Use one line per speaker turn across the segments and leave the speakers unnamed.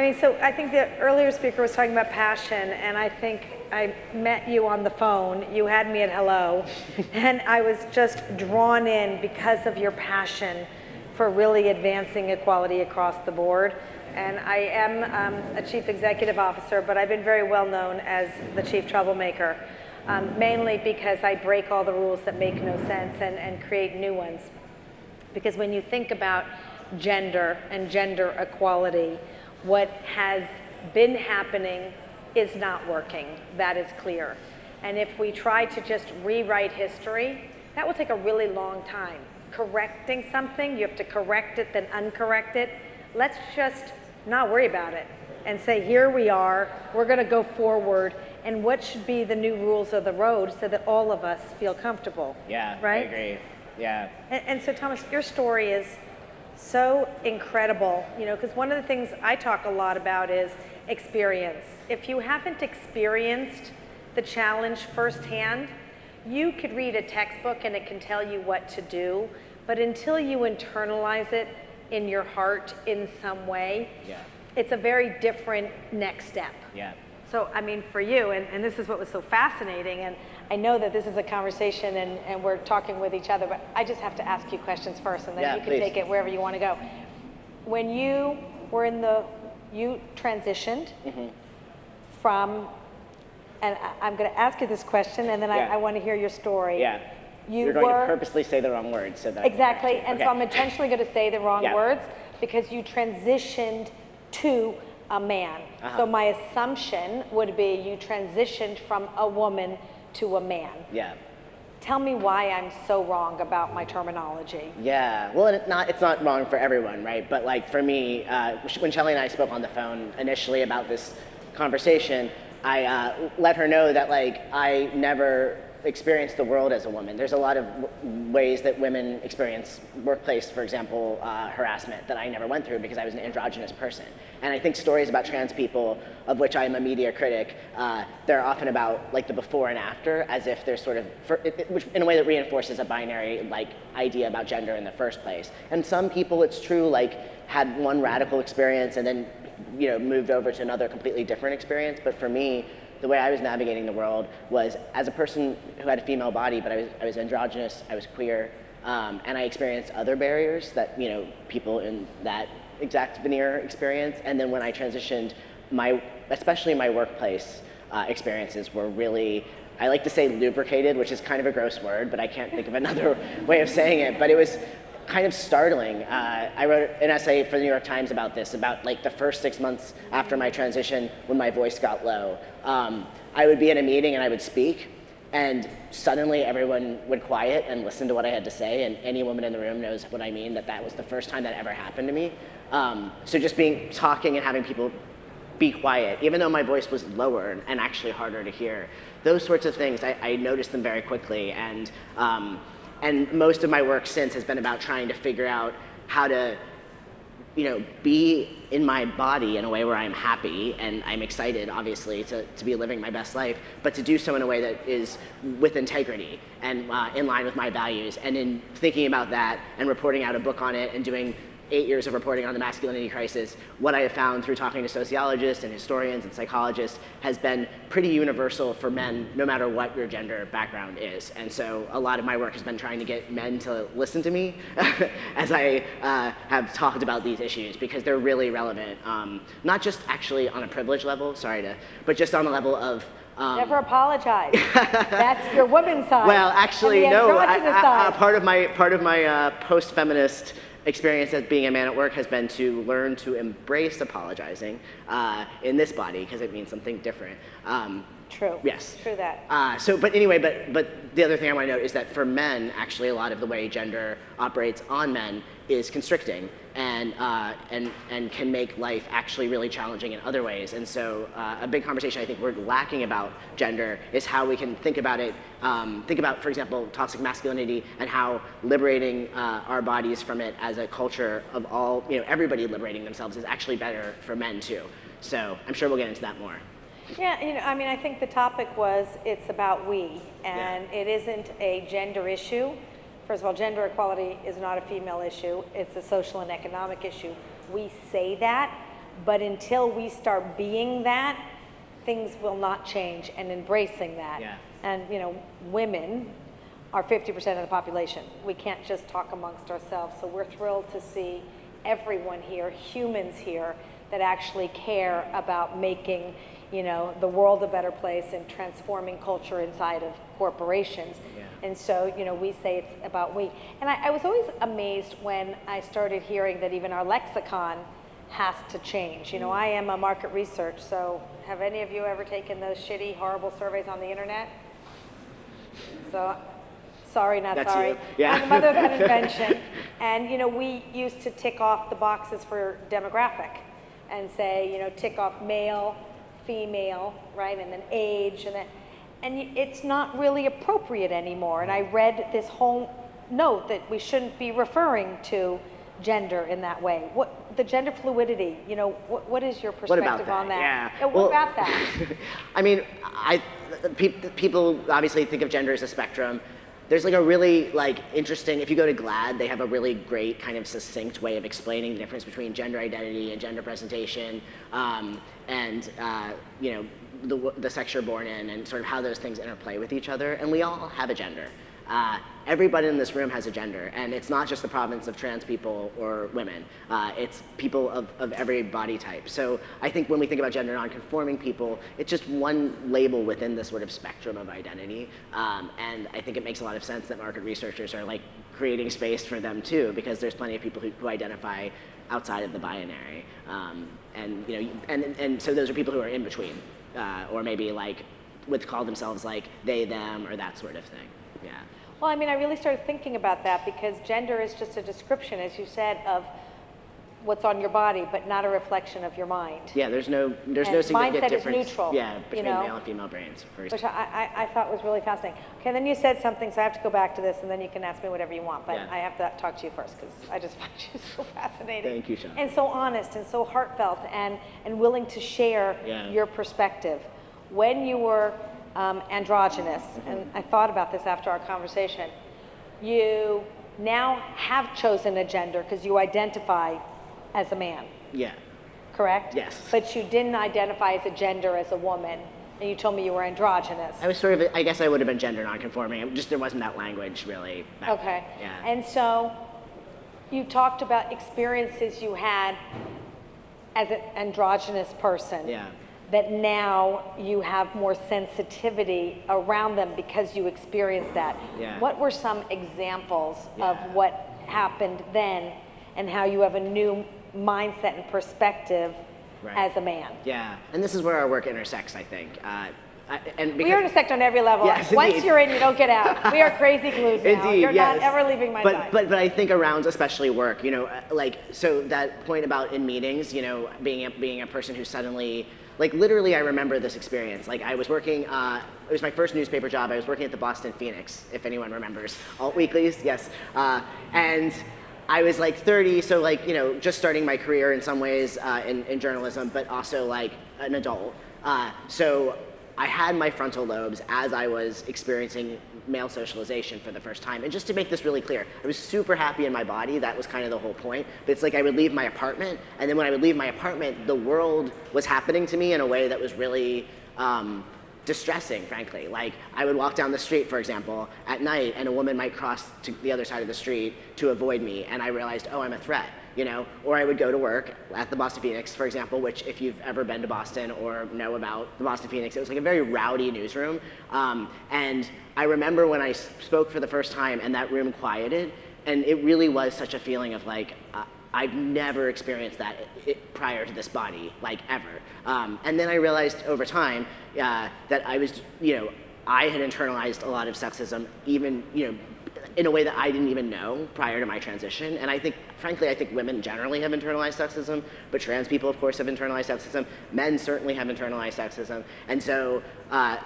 mean, so I think the earlier speaker was talking about passion, and I think I met you on the phone. You had me at hello, and I was just drawn in because of your passion for really advancing equality across the board. And I am a chief executive officer, but I've been very well known as the chief troublemaker, mainly because I break all the rules that make no sense and create new ones. Because when you think about gender and gender equality, what has been happening is not working. That is clear. And if we try to just rewrite history, that will take a really long time. Correcting something, you have to correct it, then uncorrect it. Let's just not worry about it and say, here we are, we're gonna go forward, and what should be the new rules of the road so that all of us feel comfortable.
Yeah,
right?
I agree, yeah.
And so Thomas, your story is so incredible, you know, because one of the things I talk a lot about is experience. If you haven't experienced the challenge firsthand, you could read a textbook and it can tell you what to do, but until you internalize it in your heart in some way, it's a very different next step.
Yeah.
So, I mean, for you, and this is what was so fascinating, and I know that this is a conversation and we're talking with each other, but I just have to ask you questions first, and then you can take it wherever you want to go. When you were you transitioned from, and I'm going to ask you this question, and then I want to hear your story.
Yeah. You're going to purposely say the wrong words. So that
exactly, and so I'm intentionally going to say the wrong words because you transitioned to a man. So my assumption would be you transitioned from a woman to a man.
Yeah.
Tell me why I'm so wrong about my terminology.
Yeah, well, it's not wrong for everyone, right? But like for me, when Shelley and I spoke on the phone initially about this conversation, I let her know that like I never experienced the world as a woman. There's a lot of ways that women experience workplace, for example, harassment that I never went through because I was an androgynous person. And I think stories about trans people, of which I am a media critic, they're often about like the before and after, as if they're sort of, which in a way that reinforces a binary like idea about gender in the first place. And some people, it's true, like had one radical experience and then moved over to another completely different experience. But for me, the way I was navigating the world was as a person who had a female body, but I was androgynous, I was queer, and I experienced other barriers that people in that exact veneer experience. And then when I transitioned, especially my workplace experiences were really, I like to say lubricated, which is kind of a gross word, but I can't think of another way of saying it. But it was kind of startling. I wrote an essay for the New York Times about this, about like the first 6 months after my transition when my voice got low. I would be in a meeting and I would speak, and suddenly everyone would quiet and listen to what I had to say, and any woman in the room knows what I mean, that was the first time that ever happened to me. So just talking and having people be quiet, even though my voice was lower and actually harder to hear, those sorts of things, I noticed them very quickly. And most of my work since has been about trying to figure out how to, be in my body in a way where I'm happy and I'm excited, obviously, to be living my best life, but to do so in a way that is with integrity and in line with my values. And in thinking about that and reporting out a book on it and doing 8 years of reporting on the masculinity crisis, what I have found through talking to sociologists and historians and psychologists has been pretty universal for men, no matter what your gender background is. And so a lot of my work has been trying to get men to listen to me as I have talked about these issues, because they're really relevant, not just actually on a privilege level, but just on the level of
never apologize. That's your woman's side.
Well, actually, no.
Part
of my post-feminist experience as being a man at work has been to learn to embrace apologizing in this body, because it means something different.
True.
Yes.
True that.
But the other thing I want to note is that for men, actually, a lot of the way gender operates on men is constricting and can make life actually really challenging in other ways. And so a big conversation I think we're lacking about gender is how we can think about it, for example, toxic masculinity, and how liberating our bodies from it as a culture of all, everybody liberating themselves is actually better for men too. So I'm sure we'll get into that more.
Yeah, I think the topic was, it's about we, and it isn't a gender issue. First of all, gender equality is not a female issue. It's a social and economic issue. We say that, But until we start being that, things will not change, and embracing that.
Yeah.
And women are 50% of the population. We can't just talk amongst ourselves. So we're thrilled to see everyone here, humans here, that actually care about making the world a better place and transforming culture inside of corporations.
Yeah.
And so, we say it's about we. And I was always amazed when I started hearing that even our lexicon has to change. I am a market research, so have any of you ever taken those shitty, horrible surveys on the internet? So, sorry, not
That's
sorry.
you. Yeah.
I'm the mother of that invention. And, we used to tick off the boxes for demographic and say, tick off male, female, right, and then age, and it's not really appropriate anymore. And I read this whole note that we shouldn't be referring to gender in that way. The gender fluidity, what is your perspective on that?
Yeah.
What about that?
I mean, people obviously think of gender as a spectrum. There's like a really interesting, if you go to GLAAD, they have a really great kind of succinct way of explaining the difference between gender identity and gender presentation, and the sex you're born in, and sort of how those things interplay with each other. And we all have a gender. Everybody in this room has a gender, and it's not just the province of trans people or women. It's people of every body type. So I think when we think about gender nonconforming people, it's just one label within this sort of spectrum of identity. And I think it makes a lot of sense that market researchers are creating space for them too, because there's plenty of people who identify outside of the binary. And so those are people who are in between, or maybe would call themselves they, them, or that sort of thing. Yeah.
Well, I mean, I really started thinking about that because gender is just a description, as you said, of what's on your body, but not a reflection of your mind.
Yeah, there's no significant
mindset
difference.
is neutral.
Yeah, between male and female brains.
Which I thought was really fascinating. Okay, then you said something, so I have to go back to this, and then you can ask me whatever you want. But
Yeah.
I have to talk to you first because I just find you so fascinating.
Thank you, Shelley.
And so honest and so heartfelt and willing to share your perspective. When you were androgynous, and I thought about this after our conversation, you now have chosen a gender because you identify as a man.
Yeah.
Correct?
Yes.
But you didn't identify as a gender as a woman, and you told me you were androgynous.
I was sort of, I guess I would have been gender nonconforming. Just there wasn't that language really.
Okay.
Yeah.
And so you talked about experiences you had as an androgynous person.
Yeah.
That now you have more sensitivity around them because you experienced that.
Yeah.
What were some examples of what happened then and how you have a new mindset and perspective as a man?
Yeah, and this is where our work intersects, I think.
We intersect on every level.
Yes,
Once
indeed.
you're in, you don't get out. We are crazy glued now.
Indeed,
You're
yes.
not ever leaving my side.
But I think around especially work, so that point about in meetings, being a person who suddenly, literally I remember this experience. I was working, it was my first newspaper job. I was working at the Boston Phoenix, if anyone remembers. Alt weeklies, yes. And I was 30, so just starting my career in some ways in journalism, but also an adult. So I had my frontal lobes as I was experiencing male socialization for the first time. And just to make this really clear, I was super happy in my body. That was kind of the whole point. But it's I would leave my apartment, and then when I would leave my apartment, the world was happening to me in a way that was really distressing, frankly. I would walk down the street, for example, at night, and a woman might cross to the other side of the street to avoid me, and I realized, oh, I'm a threat. Or I would go to work at the Boston Phoenix, for example, which if you've ever been to Boston or know about the Boston Phoenix, it was a very rowdy newsroom. And I remember when I spoke for the first time and that room quieted, and it really was such a feeling of I've never experienced that prior to this body, ever. And then I realized over time that I was, I had internalized a lot of sexism, even, in a way that I didn't even know prior to my transition. And I think, frankly, women generally have internalized sexism, but trans people, of course, have internalized sexism. Men certainly have internalized sexism. And so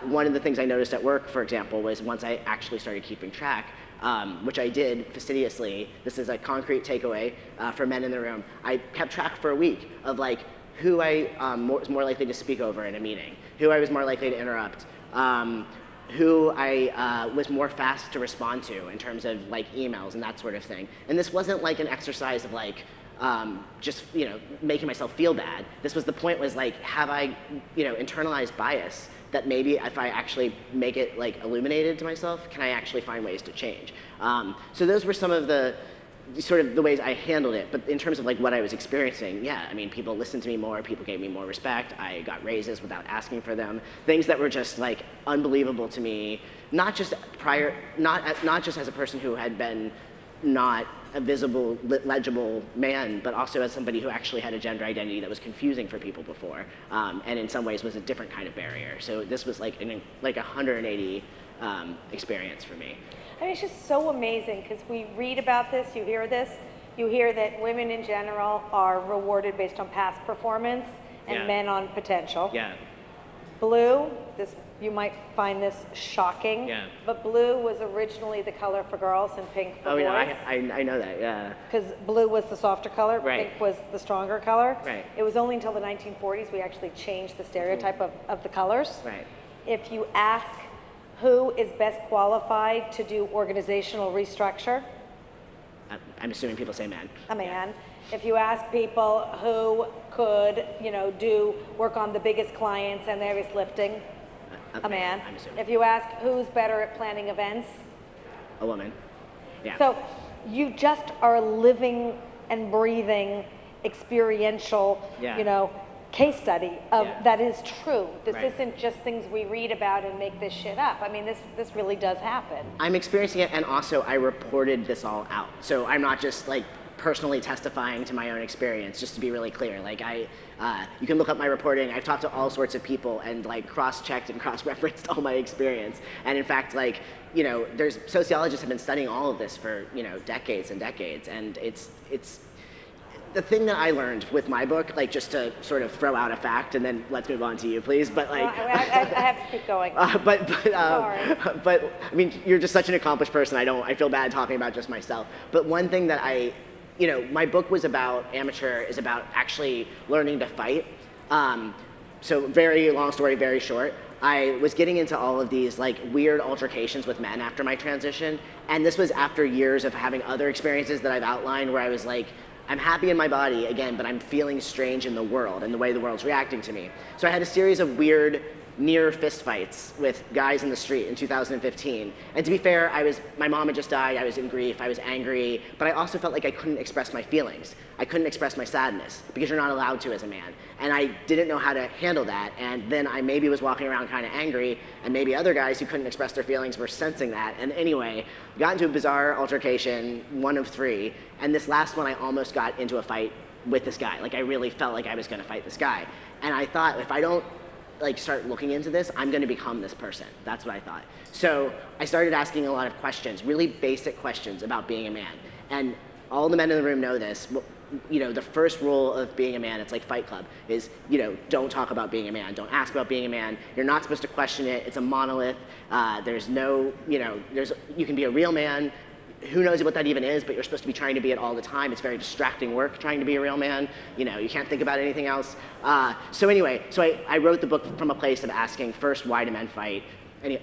one of the things I noticed at work, for example, was once I actually started keeping track, which I did fastidiously, this is a concrete takeaway for men in the room, I kept track for a week of who I was more likely to speak over in a meeting, who I was more likely to interrupt, who I was more fast to respond to in terms of emails and that sort of thing. And this wasn't an exercise of just making myself feel bad. This was the point, was like, have I internalized bias that maybe if I actually make it like illuminated to myself, can I actually find ways to change? So those were some of the sort of the ways I handled it. But in terms of like what I was experiencing, yeah, I mean, people listened to me more, people gave me more respect, I got raises without asking for them, things that were just like unbelievable to me, not just as a person who had been not a visible, legible man, but also as somebody who actually had a gender identity that was confusing for people before, and in some ways was a different kind of barrier. So this was like a 180 experience for me.
I mean, it's just so amazing because we read about this, you hear that women in general are rewarded based on past performance and men on potential.
Yeah.
Blue, you might find this shocking, but blue was originally the color for girls and pink for boys.
I know that, yeah.
Because blue was the softer color,
right.
Pink was the stronger color.
Right.
It was only until the 1940s we actually changed the stereotype of the colors.
Right.
If you ask who is best qualified to do organizational restructure,
I'm assuming people say man.
a man. If you ask people who could, do work on the biggest clients and the heaviest lifting, a man.
I'm assuming.
If you ask who's better at planning events,
a woman. Yeah.
So you just are living and breathing experiential, case study of that is true. This isn't just things we read about and make this shit up. I mean, this really does happen.
I'm experiencing it, and also I reported this all out. So I'm not just like personally testifying to my own experience, just to be really clear. Like you can look up my reporting. I've talked to all sorts of people and like cross-checked and cross-referenced all my experience. And in fact, like, there's sociologists have been studying all of this for, decades and decades. And it's the thing that I learned with my book, like just to sort of throw out a fact, and then let's move on to you, please. But like,
I have to keep going.
But
Sorry.
I mean, you're just such an accomplished person. I feel bad talking about just myself. But one thing that my book is about actually learning to fight. So very long story, very short. I was getting into all of these like weird altercations with men after my transition, and this was after years of having other experiences that I've outlined where I was like, I'm happy in my body again, but I'm feeling strange in the world and the way the world's reacting to me. So I had a series of weird near fist fights with guys in the street in 2015. And to be fair, my mom had just died, I was in grief, I was angry, but I also felt like I couldn't express my feelings. I couldn't express my sadness because you're not allowed to as a man. And I didn't know how to handle that. And then I maybe was walking around kind of angry, and maybe other guys who couldn't express their feelings were sensing that. And anyway, got into a bizarre altercation, one of 3. And this last one, I almost got into a fight with this guy. Like I really felt like I was gonna fight this guy. And I thought, if I don't start looking into this, I'm gonna become this person. That's what I thought. So I started asking a lot of questions, really basic questions about being a man. And all the men in the room know this. The first rule of being a man, it's like Fight Club, is, don't talk about being a man. Don't ask about being a man. You're not supposed to question it. It's a monolith. There's no, you can be a real man. Who knows what that even is, but you're supposed to be trying to be it all the time. It's very distracting work trying to be a real man. You can't think about anything else. So anyway, I wrote the book from a place of asking, first, why do men fight? And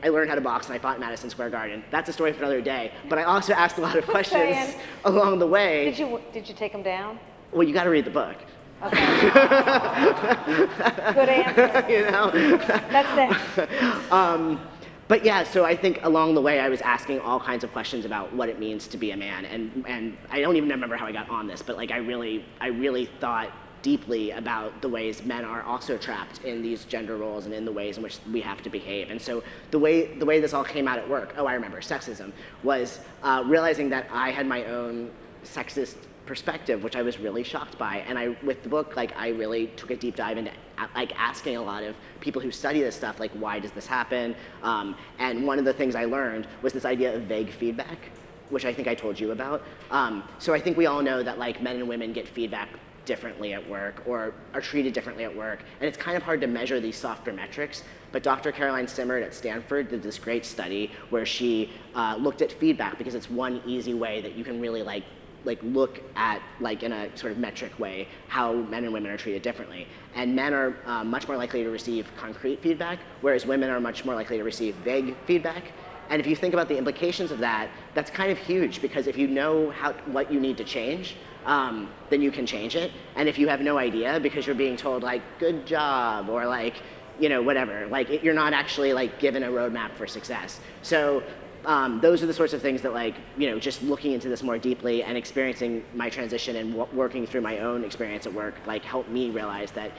I learned how to box, and I fought in Madison Square Garden. That's a story for another day. But I also asked a lot of questions along the way.
Did you take them down?
Well, you got to read the book.
Okay. Good answer. That's next.
But yeah, so I think along the way I was asking all kinds of questions about what it means to be a man, and I don't even remember how I got on this, but like I really thought deeply about the ways men are also trapped in these gender roles and in the ways in which we have to behave. And so the way this all came out at work, I remember, sexism, was realizing that I had my own sexist perspective, which I was really shocked by. And with the book, I really took a deep dive into asking a lot of people who study this stuff, why does this happen? And one of the things I learned was this idea of vague feedback, which I think I told you about. So I think we all know that men and women get feedback differently at work or are treated differently at work. And it's kind of hard to measure these softer metrics. But Dr. Caroline Simmert at Stanford did this great study where she looked at feedback because it's one easy way that you can really look at, in a sort of metric way, how men and women are treated differently. And men are much more likely to receive concrete feedback, whereas women are much more likely to receive vague feedback. And if you think about the implications of that, that's kind of huge, because if you know what you need to change, then you can change it. And if you have no idea because you're being told like, good job, or like, whatever, like you're not actually like given a roadmap for success. So those are the sorts of things that like, just looking into this more deeply and experiencing my transition and working through my own experience at work, like helped me realize that,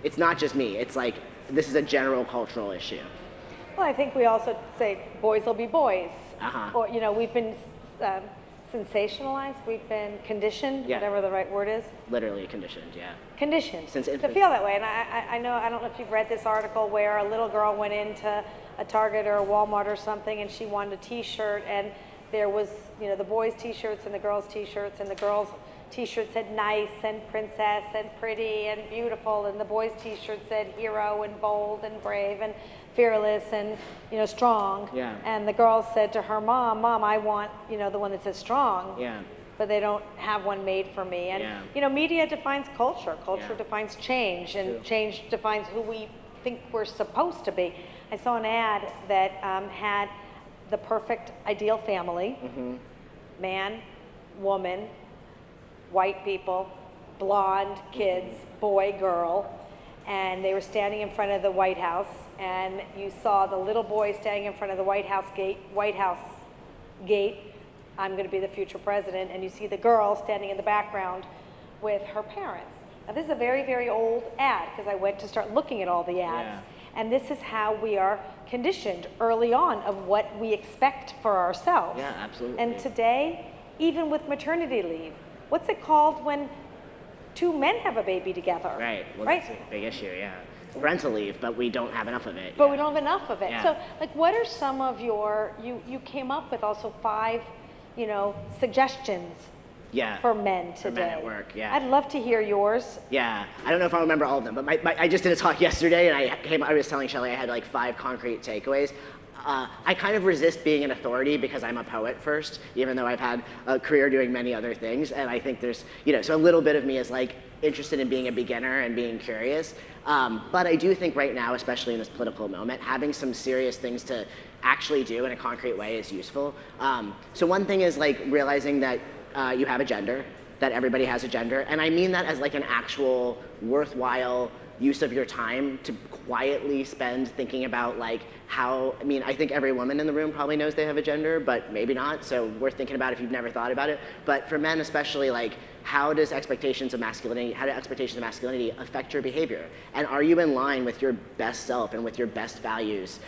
it's not just me. It's like, this is a general cultural issue.
Well, I think we also say boys will be boys.
Uh-huh.
Or, we've been sensationalized, we've been conditioned, whatever the right word is.
Literally conditioned, yeah.
Conditioned
Since
to
infancy.
feel that way. And I don't know if you've read this article where a little girl went into a Target or a Walmart or something and she wanted a t-shirt, and there was, the boys' t-shirts and the girls' t-shirts, and the girls' t-shirt said nice and princess and pretty and beautiful, and the boys' t-shirt said hero and bold and brave and fearless and strong.
Yeah.
And the girl said to her mom, I want the one that says strong.
Yeah.
But they don't have one made for me. And media defines culture. Culture defines change, and
True.
change defines who we think we're supposed to be. I saw an ad that had the perfect ideal family: man, woman, white people, blonde kids, boy, girl. And they were standing in front of the White House, and you saw the little boy standing in front of the White House gate, I'm going to be the future president, and you see the girl standing in the background with her parents. Now this is a very, very old ad, because I went to start looking at all the ads, and this is how we are conditioned early on of what we expect for ourselves.
Yeah, absolutely.
And today, even with maternity leave, what's it called when two men have a baby together?
Right. Well,
right?
that's a big issue, yeah. Parental leave, but we don't have enough of it.
But we don't have enough of it.
Yeah.
So, like, what are some of you came up with also 5, suggestions for men today?
For men at work, yeah.
I'd love to hear yours.
Yeah, I don't know if I'll remember all of them, but I just did a talk yesterday, and I was telling Shelley I had like 5 concrete takeaways. I kind of resist being an authority because I'm a poet first, even though I've had a career doing many other things, and I think there's, so a little bit of me is like interested in being a beginner and being curious. But I do think right now, especially in this political moment, having some serious things to actually do in a concrete way is useful. So one thing is like realizing that you have a gender, that everybody has a gender, and I mean that as like an actual worthwhile use of your time to quietly spend thinking about like how, I think every woman in the room probably knows they have a gender, but maybe not, so worth thinking about if you've never thought about it. But for men especially, like how do expectations of masculinity affect your behavior? And are you in line with your best self and with your best values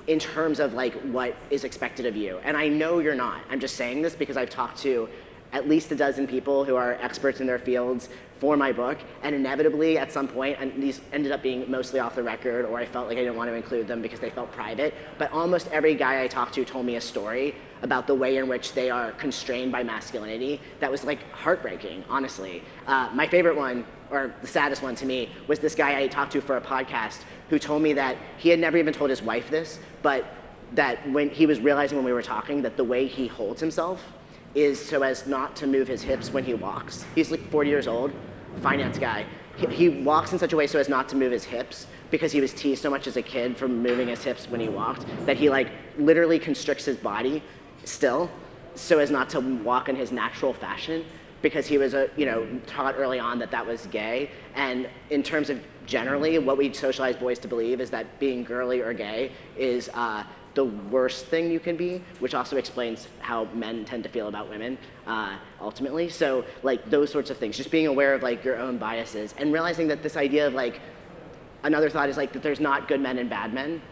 in terms of like what is expected of you? And I know you're not. I'm just saying this because I've talked to at least a dozen people who are experts in their fields for my book, and inevitably at some point, and these ended up being mostly off the record, or I felt like I didn't want to include them because they felt private, but almost every guy I talked to told me a story about the way in which they are constrained by masculinity that was like heartbreaking, honestly. My favorite one, or the saddest one to me, was this guy I talked to for a podcast who told me that he had never even told his wife this, but that when he was realizing when we were talking that the way he holds himself is so as not to move his hips when he walks. He's like 40 years old, finance guy. He walks in such a way so as not to move his hips because he was teased so much as a kid for moving his hips when he walked that he like literally constricts his body still so as not to walk in his natural fashion because he was taught early on that that was gay. And in terms of generally what we socialize boys to believe is that being girly or gay is the worst thing you can be, which also explains how men tend to feel about women, ultimately. So like those sorts of things, just being aware of like your own biases and realizing that this idea of like, another thought is like that there's not good men and bad men.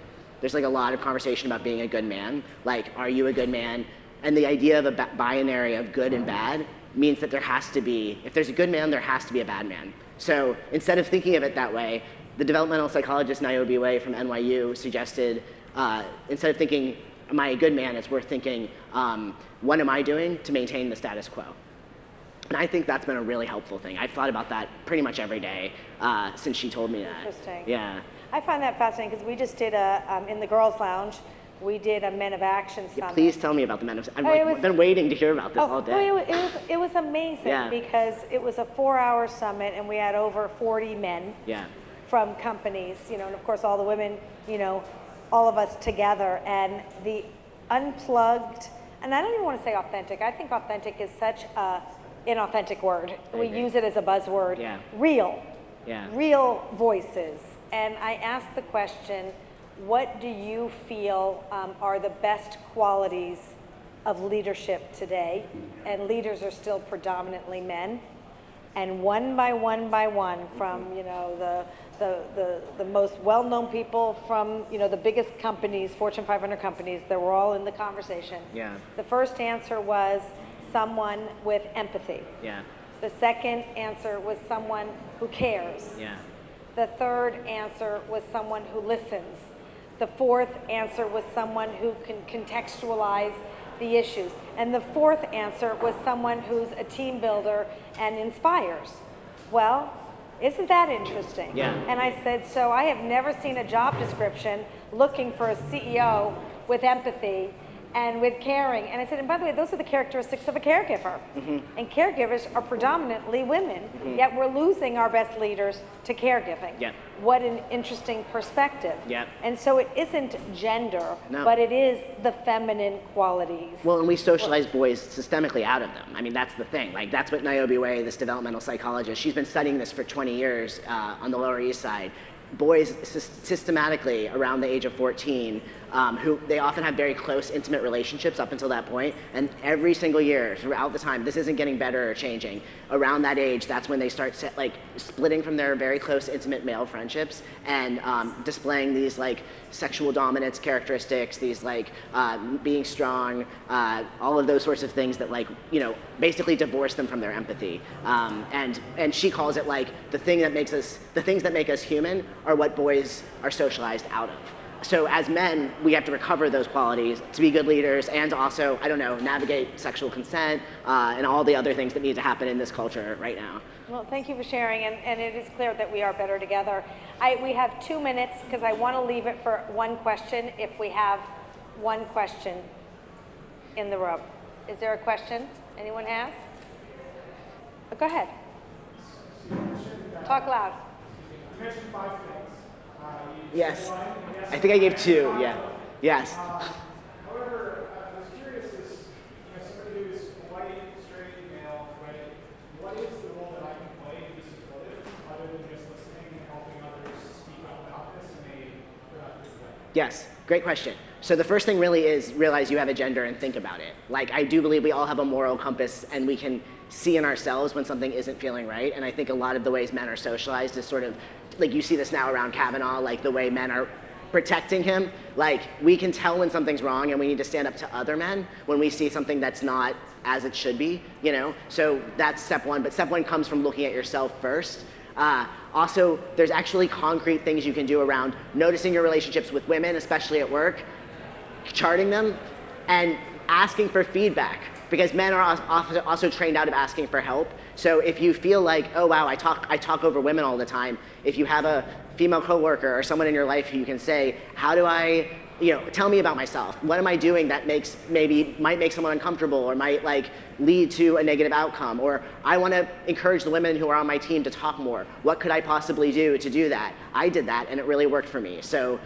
There's like a lot of conversation about being a good man. Like, are you a good man? And the idea of a binary of good and bad means that there has to be, if there's a good man, there has to be a bad man. So instead of thinking of it that way, the developmental psychologist Niobe Way from NYU suggested instead of thinking, am I a good man, it's worth thinking, what am I doing to maintain the status quo? And I think that's been a really helpful thing. I've thought about that pretty much every day since she told me that.
Interesting.
Yeah.
I find that fascinating because we just did in the girls' lounge, we did a Men of Action summit.
Yeah, please tell me about the Men of Action. I've been waiting to hear about this all day.
It was amazing because it was a 4-hour summit and we had over 40 men from companies, and of course all the women, all of us together, and the unplugged, and I don't even want to say authentic. I think authentic is such a inauthentic word. We use it as a buzzword.
Yeah.
Real voices. And I asked the question, what do you feel are the best qualities of leadership today? And leaders are still predominantly men. And one by one, from the most well-known people, from the biggest companies, Fortune 500 companies, they were all in the conversation.
Yeah.
The first answer was someone with empathy.
Yeah.
The second answer was someone who cares.
Yeah.
The third answer was someone who listens. The fourth answer was someone who can contextualize the issues. And the fourth answer was someone who's a team builder and inspires. Well, isn't that interesting?
Yeah.
And I said, so I have never seen a job description looking for a CEO with empathy and with caring. And I said, and by the way, those are the characteristics of a caregiver. And caregivers are predominantly women, yet we're losing our best leaders to caregiving.
Yeah.
What an interesting perspective.
Yeah.
And so it isn't gender,
No.
but it is the feminine qualities.
Well, and we socialize boys systemically out of them. I mean, that's the thing. Like, that's what Niobe Way, this developmental psychologist, she's been studying this for 20 years on the Lower East Side. Boys systematically around the age of 14, who they often have very close, intimate relationships up until that point, and every single year throughout the time, this isn't getting better or changing. Around that age, that's when they start splitting from their very close, intimate male friendships and displaying these sexual dominance characteristics, these being strong, all of those sorts of things that basically divorce them from their empathy. And she calls it the things that make us human are what boys are socialized out of. So as men, we have to recover those qualities to be good leaders and to also, navigate sexual consent and all the other things that need to happen in this culture right now.
Well, thank you for sharing, and it is clear that we are better together. We have 2 minutes because I want to leave it for one question if we have one question in the room. Is there a question anyone has? Go ahead. Talk loud.
You mentioned 5 things.
Yes. I think I gave 2, yeah. Yes.
However, I was curious as somebody who's white, straight, male, right, what is the role that I can play to be supportive other than just listening and helping others speak up about this in a productive way?
Yes, great question. So the first thing really is realize you have a gender and think about it. I do believe we all have a moral compass and we can see in ourselves when something isn't feeling right. And I think a lot of the ways men are socialized is sort of, you see this now around Kavanaugh, the way men are protecting him. We can tell when something's wrong and we need to stand up to other men when we see something that's not as it should be, So that's step 1, but step 1 comes from looking at yourself first. Also, there's actually concrete things you can do around noticing your relationships with women, especially at work, charting them, and asking for feedback. Because men are also trained out of asking for help. So if you feel oh wow, I talk over women all the time, if you have a female coworker or someone in your life who you can say, how do I, tell me about myself. What am I doing that might make someone uncomfortable or might lead to a negative outcome? Or I want to encourage the women who are on my team to talk more. What could I possibly do to do that? I did that and it really worked for me. So,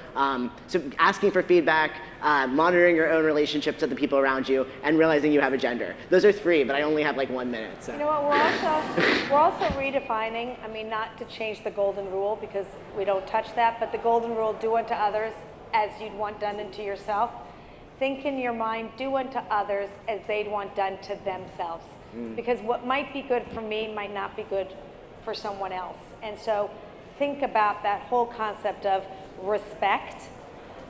so asking for feedback, monitoring your own relationship to the people around you, and realizing you have a gender. Those are 3, but I only have 1 minute. So.
You know what, we're also redefining, not to change the golden rule because we don't touch that, but the golden rule, do unto others as you'd want done unto yourself. Think in your mind, do unto others as they'd want done to themselves. Because what might be good for me might not be good for someone else. And so think about that whole concept of respect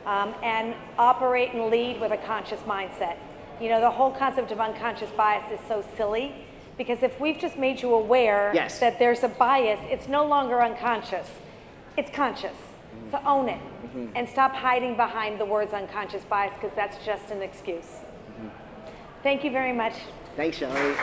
and operate and lead with a conscious mindset. The whole concept of unconscious bias is so silly because if we've just made you aware that there's a bias, it's no longer unconscious, it's conscious. So own it and stop hiding behind the words unconscious bias because that's just an excuse. Thank you very much.
Thanks, Shelley.